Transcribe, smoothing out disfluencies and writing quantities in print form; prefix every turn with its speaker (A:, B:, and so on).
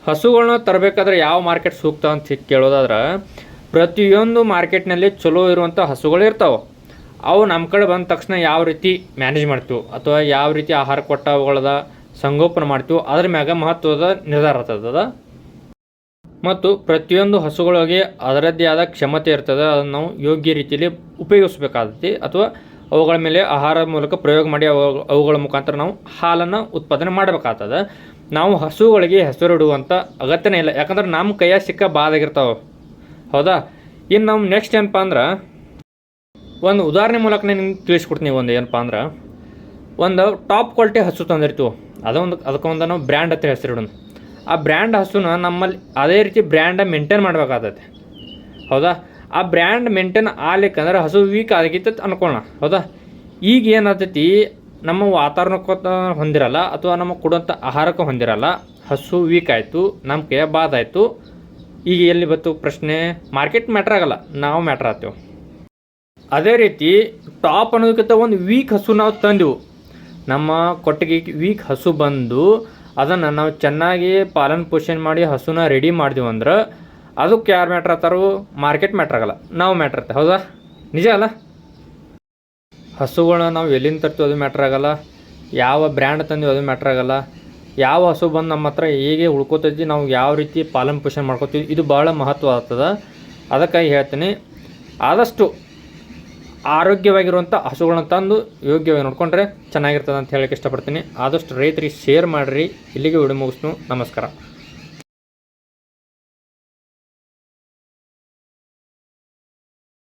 A: ಹಸುಗಳನ್ನ ತರಬೇಕಾದ್ರೆ ಯಾವ ಮಾರ್ಕೆಟ್ ಸೂಕ್ತ ಅಂತ ಕೇಳೋದಾದ್ರೆ ಪ್ರತಿಯೊಂದು ಮಾರ್ಕೆಟ್ನಲ್ಲಿ ಚಲೋ ಇರುವಂಥ ಹಸುಗಳು ಇರ್ತಾವೆ. ಅವು ನಮ್ಮ ಕಡೆ ಬಂದ ತಕ್ಷಣ ಯಾವ ರೀತಿ ಮ್ಯಾನೇಜ್ ಮಾಡ್ತೀವಿ ಅಥವಾ ಯಾವ ರೀತಿ ಆಹಾರ ಕೊಟ್ಟ ಅವುಗಳದ ಸಂಗೋಪನೆ ಮಾಡ್ತೀವಿ ಅದ್ರ ಮ್ಯಾಗ ಮಹತ್ವದ ನಿರ್ಧಾರ ಆಗ್ತದ. ಮತ್ತು ಪ್ರತಿಯೊಂದು ಹಸುಗಳಿಗೆ ಅದರದ್ದೇ ಆದ ಕ್ಷಮತೆ ಇರ್ತದೆ. ಅದನ್ನು ನಾವು ಯೋಗ್ಯ ರೀತಿಯಲ್ಲಿ ಉಪಯೋಗಿಸ್ಬೇಕಾಗ್ತೈತಿ ಅಥವಾ ಅವುಗಳ ಮೇಲೆ ಆಹಾರ ಮೂಲಕ ಪ್ರಯೋಗ ಮಾಡಿ ಅವುಗಳ ಮುಖಾಂತರ ನಾವು ಹಾಲನ್ನು ಉತ್ಪಾದನೆ ಮಾಡಬೇಕಾಗ್ತದೆ. ನಾವು ಹಸುಗಳಿಗೆ ಹೆಸರಿಡುವಂಥ ಅಗತ್ಯನೇ ಇಲ್ಲ, ಯಾಕಂದ್ರೆ ನಮ್ಮ ಕೈಯಾಗ ಸಿಕ್ಕ ಬಾದಾಗಿರ್ತಾವೆ. ಹೌದಾ? ಇನ್ನು ನಾವು ನೆಕ್ಸ್ಟ್ ಏನಪ್ಪ ಅಂದ್ರೆ ಒಂದು ಉದಾಹರಣೆ ಮೂಲಕ ನಿಮ್ಗೆ ತಿಳಿಸ್ಕೊಡ್ತೀನಿ. ಒಂದು ಏನಪ್ಪ ಅಂದ್ರೆ ಒಂದು ಟಾಪ್ ಕ್ವಾಲಿಟಿ ಹಸು ತಂದಿರ್ತೀವಿ, ಅದಕ್ಕೊಂದು ನಾವು ಬ್ರ್ಯಾಂಡ್ ಅಂತ ಹೆಸರಿಡೋಣ. ಆ ಬ್ರ್ಯಾಂಡ್ ಹಸುನ ನಮ್ಮಲ್ಲಿ ಅದೇ ರೀತಿ ಬ್ರ್ಯಾಂಡ ಮೇಂಟೈನ್ ಮಾಡಬೇಕಾಗತ್ತೆ. ಹೌದಾ? ಆ ಬ್ರ್ಯಾಂಡ್ ಮೇಂಟೈನ್ ಆಗ್ಲಿಕ್ಕಂದ್ರೆ ಹಸು ವೀಕ್ ಆಗಿತ್ತು ಅನ್ಕೊಳ್ಳೋಣ. ಹೌದಾ? ಈಗ ಏನಾಗ್ತೈತಿ, ನಮ್ಮ ವಾತಾವರಣಕ್ಕೆ ಹೊಂದಿರಲ್ಲ ಅಥವಾ ನಮ್ಮ ಕೊಡುವಂಥ ಆಹಾರಕ್ಕೆ ಹೊಂದಿರಲ್ಲ, ಹಸು ವೀಕ್ ಆಯಿತು, ನಮ್ಮ ಕೈಯ ಬಾದಾಯಿತು. ಈಗ ಎಲ್ಲಿ ಬತ್ತು ಪ್ರಶ್ನೆ? ಮಾರ್ಕೆಟ್ ಮ್ಯಾಟ್ರ್ ಆಗಲ್ಲ, ನಾವು ಮ್ಯಾಟ್ರ್ ಆಗ್ತೇವೆ. ಅದೇ ರೀತಿ ಟಾಪ್ ಅನ್ನೋದಕ್ಕಿಂತ ಒಂದು ವೀಕ್ ಹಸು ನಾವು ತಂದೆವು, ನಮ್ಮ ಕೊಟ್ಟಿಗೆ ವೀಕ್ ಹಸು ಬಂದು ಅದನ್ನು ನಾವು ಚೆನ್ನಾಗಿ ಪಾಲನೆ ಪೋಷಣೆ ಮಾಡಿ ಹಸುನ ರೆಡಿ ಮಾಡಿದೆವು ಅಂದ್ರೆ ಅದಕ್ಕೆ ಯಾರು ಮ್ಯಾಟ್ರ್ ಆಗ್ತಾರೋ? ಮಾರ್ಕೆಟ್ ಮ್ಯಾಟ್ರ್ ಆಗಲ್ಲ, ನಾವು ಮ್ಯಾಟ್ರ್ ಆಗ್ತೇವೆ. ಹೌದಾ? ನಿಜ ಅಲ್ಲ? ಹಸುಗಳನ್ನ ನಾವು ಎಲ್ಲಿಂದ ತರ್ತೀವಿ ಅದು ಮ್ಯಾಟ್ರ್ ಆಗಲ್ಲ, ಯಾವ ಬ್ರ್ಯಾಂಡ್ ತಂದೀವಿ ಅದು ಮ್ಯಾಟ್ರ್ ಆಗಲ್ಲ, ಯಾವ ಹಸು ಬಂದು ನಮ್ಮ ಹತ್ರ ಹೇಗೆ ಉಳ್ಕೋತೈತಿ, ನಾವು ಯಾವ ರೀತಿ ಪಾಲನೆ ಪೋಷಣೆ ಮಾಡ್ಕೋತೀವಿ, ಇದು ಭಾಳ ಮಹತ್ವ ಆಗ್ತದೆ. ಅದಕ್ಕಾಗಿ ಹೇಳ್ತೀನಿ, ಆದಷ್ಟು ಆರೋಗ್ಯವಾಗಿರುವಂಥ ಹಸುಗಳನ್ನ ತಂದು ಯೋಗ್ಯವಾಗಿ ನೋಡಿಕೊಂಡ್ರೆ ಚೆನ್ನಾಗಿರ್ತದೆ ಅಂತ ಹೇಳಕ್ಕೆ ಇಷ್ಟಪಡ್ತೀನಿ. ಆದಷ್ಟು ರೈತರಿಗೆ ಶೇರ್ ಮಾಡಿರಿ. ಇಲ್ಲಿಗೆ ವಿಡಿಯೋ ಮುಗಿಸ್ನು. ನಮಸ್ಕಾರ.